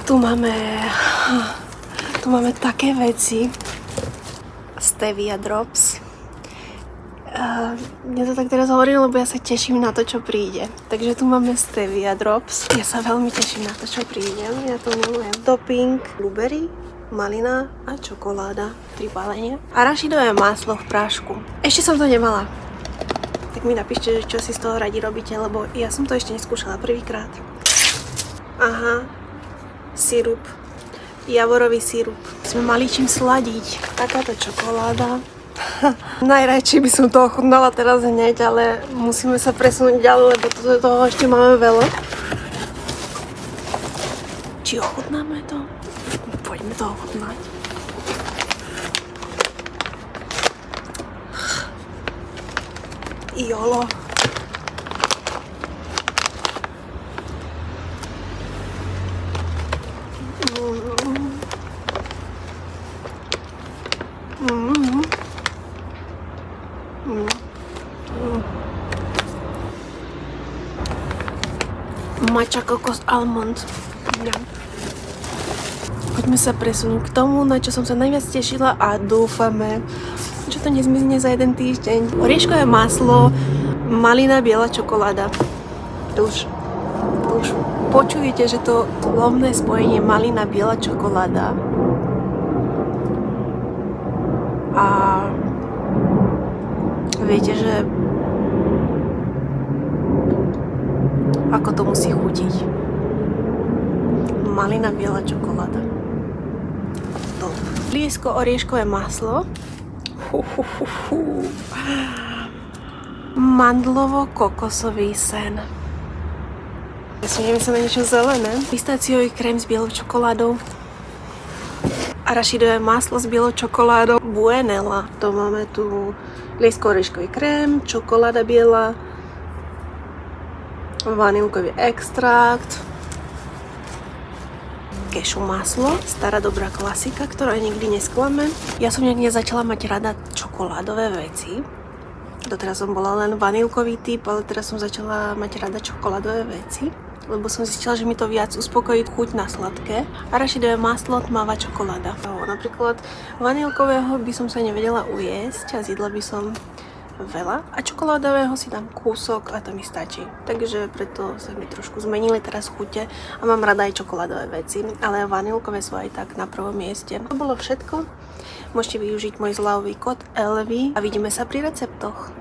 Tu máme také veci. Stevia Drops. Mne to tak teraz hovorím, lebo ja sa teším na to, čo príde. Takže tu máme Stevia Drops. Ja sa veľmi teším na to, čo príde. Ja to milujem. Topping, blueberry, malina a čokoláda. 3 balenia. Arašidové maslo v prášku. Ešte som to nemala. Tak mi napíšte, čo si z toho radi robíte, lebo ja som to ešte neskúšala prvýkrát. Aha. Sirup. Javorový sirup. Sme mali čím sladiť. Takáto čokoláda. Najradšej by som to ochutnala teraz hneď, ale musíme sa presunúť ďalej, lebo toho ešte máme veľa. Či ochutnáme to? Poďme to ochutnať. Jolo. Matcha kokos almond. Ja. Poďme sa presunúť k tomu, na čo som sa najviac tešila a dúfame, že to nezmizne za jeden týždeň. Orieškové maslo, malina, biela čokoláda. Už počujete, že to lovné spojenie malina, biela čokoláda a viete, že ako to musí chutiť. Malina, biela čokoláda. Top. Liesko, orieškové maslo. Mandlovo-kokosový sen. Ja som nemyslel na niečo zelené. Pistáciový krém s bielou čokoládou. Arašidové maslo s bielou čokoládou. Buenella. To máme tu liesko, orieškový krém, čokoláda biela, vanilkový extrakt, kešu maslo, stará dobrá klasika, ktorá nikdy nesklame. Ja som nejak nezačala mať rada čokoládové veci. Doteraz som bola len vanilkový typ, ale teraz som začala mať rada čokoládové veci, lebo som zistila, že mi to viac uspokojí chuť na sladké. Arašidové maslo, tmavá čokoláda. Napríklad vanilkového by som sa nevedela ujesť a zjedla by som veľa a čokoládového si dám kúsok a to mi stačí. Takže preto sa mi trošku zmenili teraz chute a mám rada aj čokoládové veci, ale vanilkové sú aj tak na prvom mieste. To bolo všetko. Môžete využiť môj zľavový kód ELVY a vidíme sa pri receptoch.